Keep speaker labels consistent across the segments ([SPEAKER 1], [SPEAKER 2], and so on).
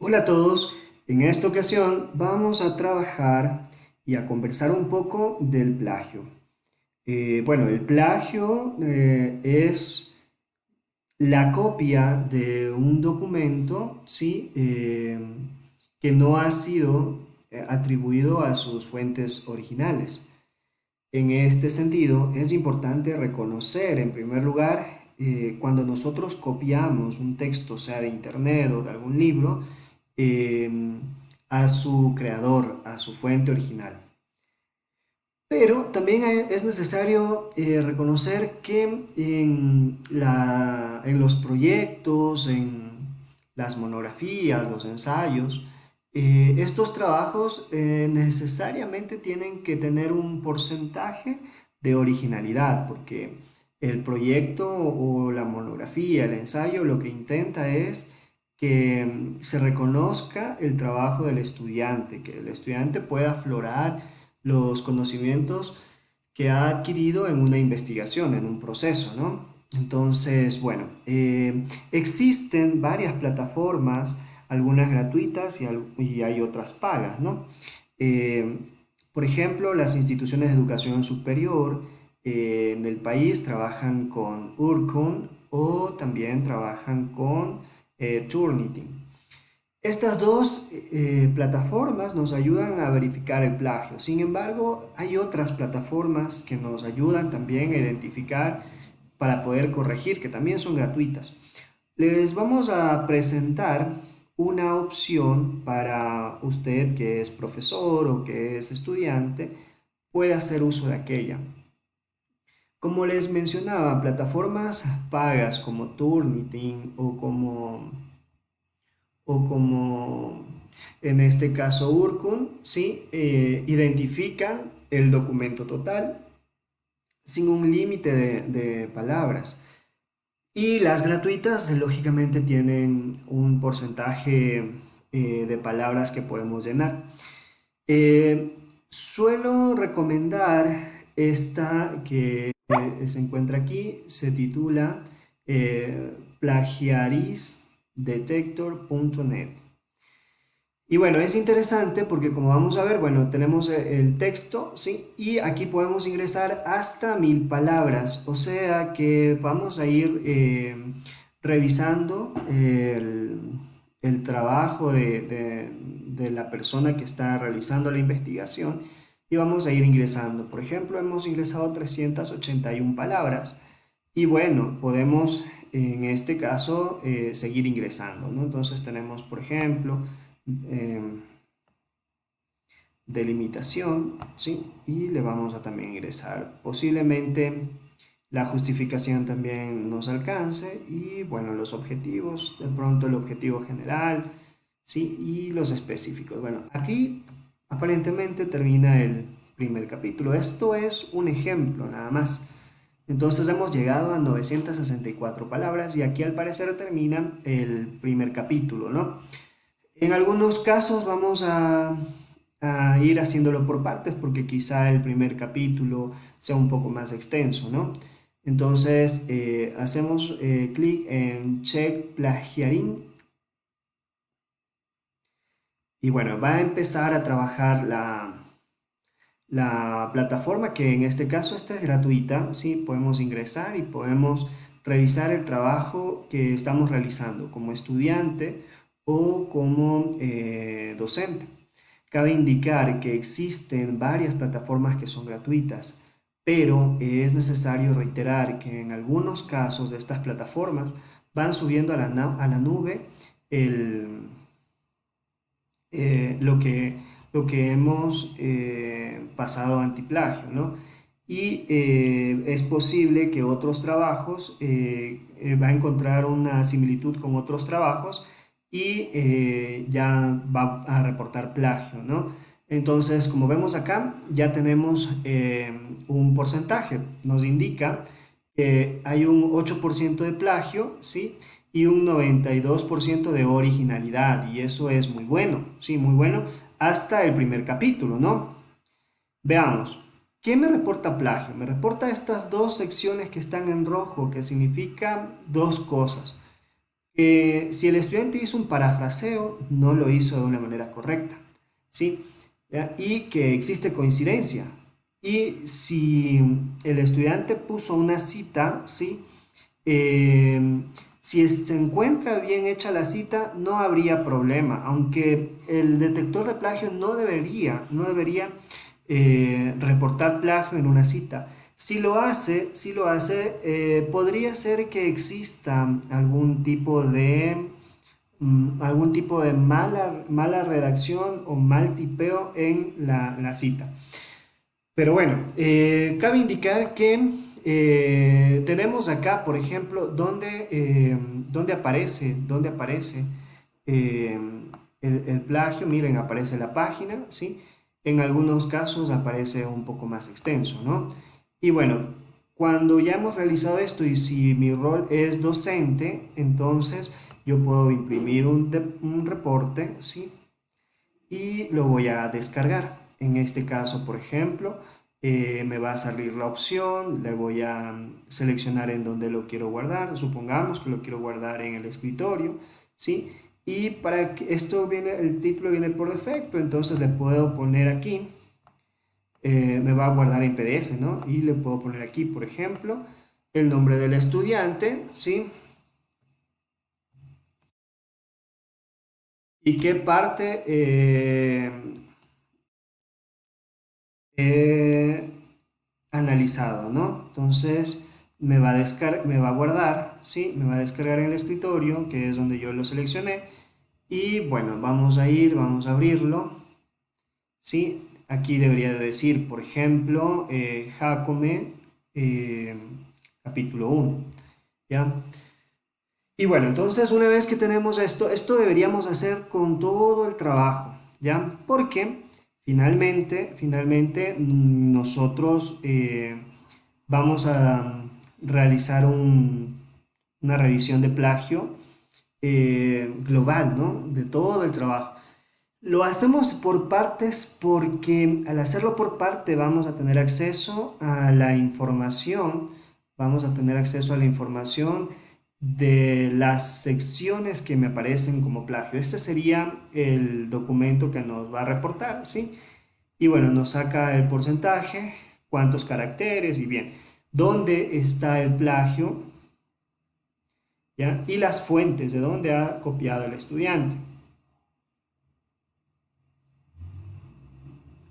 [SPEAKER 1] Hola a todos, en esta ocasión vamos a trabajar y a conversar un poco del plagio. Bueno, el plagio es la copia de un documento, ¿sí? Que no ha sido atribuido a sus fuentes originales. En este sentido, es importante reconocer, en primer lugar, cuando nosotros copiamos un texto, sea de internet o de algún libro, eh, a su creador, a su fuente original. Pero también es necesario reconocer que en los proyectos, en las monografías, los ensayos, estos trabajos necesariamente tienen que tener un porcentaje de originalidad, porque el proyecto o la monografía, el ensayo, lo que intenta es que se reconozca el trabajo del estudiante, que el estudiante pueda aflorar los conocimientos que ha adquirido en una investigación, en un proceso, ¿no? Entonces, bueno, existen varias plataformas, algunas gratuitas y hay otras pagas, ¿no? Eh, por ejemplo, las instituciones de educación superior en el país trabajan con Urcon o también trabajan con Turnitin. Estas dos plataformas nos ayudan a verificar el plagio. Sin embargo, hay otras plataformas que nos ayudan también a identificar para poder corregir, que también son gratuitas. Les vamos a presentar una opción para usted que es profesor o que es estudiante, puede hacer uso de aquella. Como les mencionaba, plataformas pagas como Turnitin o como en este caso Urkun, ¿sí? Identifican el documento total sin un límite de palabras. Y las gratuitas, lógicamente, tienen un porcentaje de palabras que podemos llenar. Suelo recomendar esta que se encuentra aquí, se titula plagiarisdetector.net. Y bueno, es interesante porque como vamos a ver, bueno, tenemos el texto, ¿sí? Y aquí podemos ingresar hasta 1000 palabras, o sea que vamos a ir revisando el trabajo de la persona que está realizando la investigación y vamos a ir ingresando. Por ejemplo, hemos ingresado 381 palabras y bueno, podemos en este caso seguir ingresando, ¿no? Entonces tenemos, por ejemplo, eh, delimitación, ¿sí? Y le vamos a también ingresar. Posiblemente la justificación también nos alcance y bueno, los objetivos, de pronto el objetivo general, ¿sí? Y los específicos. Bueno, aquí aparentemente termina el primer capítulo. Esto es un ejemplo nada más. Entonces hemos llegado a 964 palabras y aquí al parecer termina el primer capítulo, ¿no? En algunos casos vamos a ir haciéndolo por partes porque quizá el primer capítulo sea un poco más extenso, ¿no? Entonces hacemos clic en Check Plagiaring y bueno, va a empezar a trabajar la plataforma que en este caso esta es gratuita, ¿sí? Podemos ingresar y podemos revisar el trabajo que estamos realizando como estudiante o como docente. Cabe indicar que existen varias plataformas que son gratuitas, pero es necesario reiterar que en algunos casos de estas plataformas van subiendo a la nube el, lo que hemos pasado antiplagio, ¿no? Y es posible que otros trabajos va a encontrar una similitud con otros trabajos y ya va a reportar plagio, ¿no? Entonces, como vemos acá, ya tenemos un porcentaje. Nos indica que hay un 8% de plagio, ¿sí? Y un 92% de originalidad, y eso es muy bueno, sí, muy bueno, hasta el primer capítulo, ¿no? Veamos, ¿qué me reporta plagio? Me reporta estas dos secciones que están en rojo, que significan dos cosas. Si el estudiante hizo un parafraseo, no lo hizo de una manera correcta, ¿sí? ¿Ya? Y que existe coincidencia. Y si el estudiante puso una cita, ¿sí? Eh, si se encuentra bien hecha la cita, no habría problema, aunque el detector de plagio no debería reportar plagio en una cita. Si lo hace, podría ser que exista algún tipo de mala redacción o mal tipeo en la cita. Pero bueno, cabe indicar que tenemos acá, por ejemplo, donde aparece eh, el plagio. Miren, aparece la página, ¿sí? En algunos casos aparece un poco más extenso, ¿no? Y bueno, cuando ya hemos realizado esto y si mi rol es docente, entonces yo puedo imprimir un reporte, ¿sí? Y lo voy a descargar. En este caso, por ejemplo, me va a salir la opción, le voy a seleccionar en donde lo quiero guardar, supongamos que lo quiero guardar en el escritorio, ¿sí? Y para que esto viene, el título viene por defecto, entonces le puedo poner aquí, me va a guardar en PDF, ¿no? Y le puedo poner aquí, por ejemplo, el nombre del estudiante, ¿sí? Y qué parte he analizado, ¿no? Entonces me va a guardar, ¿sí? Me va a descargar en el escritorio, que es donde yo lo seleccioné. Y bueno, vamos a abrirlo, ¿sí? Aquí debería de decir, por ejemplo, Jacome, eh, capítulo 1, ¿ya? Y bueno, entonces una vez que tenemos esto deberíamos hacer con todo el trabajo, ¿ya? Porque finalmente nosotros vamos a realizar una revisión de plagio global, ¿no? De todo el trabajo. Lo hacemos por partes porque al hacerlo por parte vamos a tener acceso a la información de las secciones que me aparecen como plagio. Este sería el documento que nos va a reportar, ¿sí? Y bueno, nos saca el porcentaje, cuántos caracteres y bien, dónde está el plagio, ¿ya? Y las fuentes de dónde ha copiado el estudiante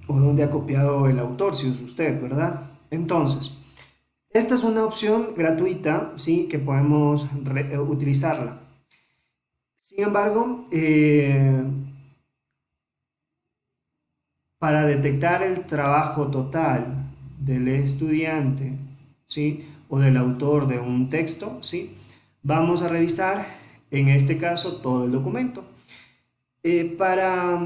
[SPEAKER 1] o dónde ha copiado el autor, si es usted, ¿verdad? Entonces, esta es una opción gratuita, ¿sí? Que podemos utilizarla. Sin embargo, para detectar el trabajo total del estudiante, ¿sí? O del autor de un texto, ¿sí? Vamos a revisar, en este caso, todo el documento. Para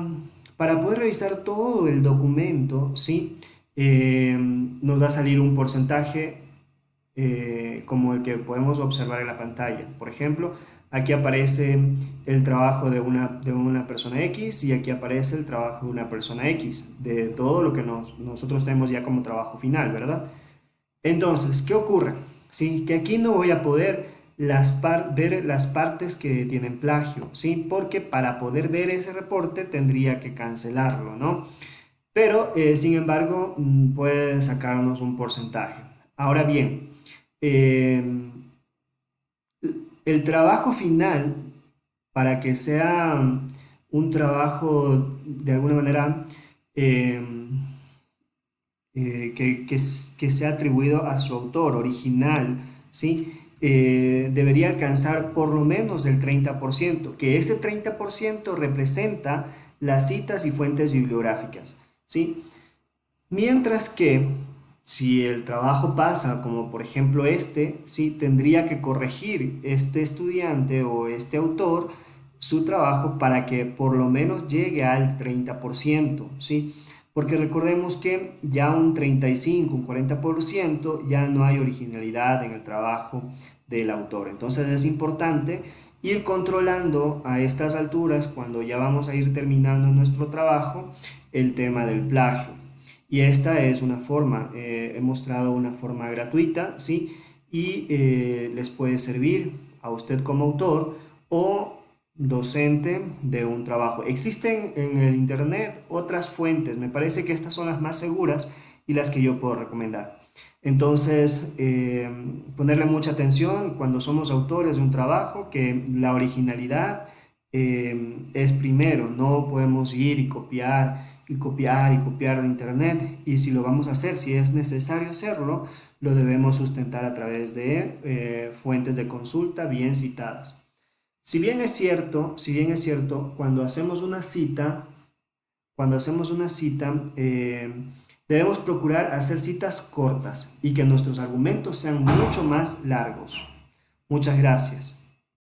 [SPEAKER 1] poder revisar todo el documento, ¿sí? Nos va a salir un porcentaje como el que podemos observar en la pantalla. Por ejemplo, aquí aparece el trabajo de una persona X y aquí aparece el trabajo de una persona X, de todo lo que nosotros tenemos ya como trabajo final, ¿verdad? Entonces, ¿qué ocurre? Sí, que aquí no voy a poder ver las partes que tienen plagio, ¿sí? Porque para poder ver ese reporte tendría que cancelarlo, ¿no? Pero, sin embargo, puede sacarnos un porcentaje. Ahora bien, eh, el trabajo final, para que sea un trabajo de alguna manera eh, que sea atribuido a su autor original, ¿sí? Debería alcanzar por lo menos el 30%, que ese 30% representa las citas y fuentes bibliográficas, ¿sí? Mientras que si el trabajo pasa, como por ejemplo este, sí, tendría que corregir este estudiante o este autor su trabajo para que por lo menos llegue al 30%, ¿sí? Porque recordemos que ya un 35, un 40% ya no hay originalidad en el trabajo del autor. Entonces es importante ir controlando a estas alturas, cuando ya vamos a ir terminando nuestro trabajo, el tema del plagio. Y esta es una forma, he mostrado una forma gratuita, ¿sí? Y les puede servir a usted como autor o docente de un trabajo. Existen en el Internet otras fuentes, me parece que estas son las más seguras y las que yo puedo recomendar. Entonces, ponerle mucha atención cuando somos autores de un trabajo, que la originalidad es primero, no podemos ir y copiar y copiar y copiar de internet, y si lo vamos a hacer, si es necesario hacerlo, lo debemos sustentar a través de fuentes de consulta bien citadas. Si bien es cierto, cuando hacemos una cita, debemos procurar hacer citas cortas y que nuestros argumentos sean mucho más largos. Muchas gracias.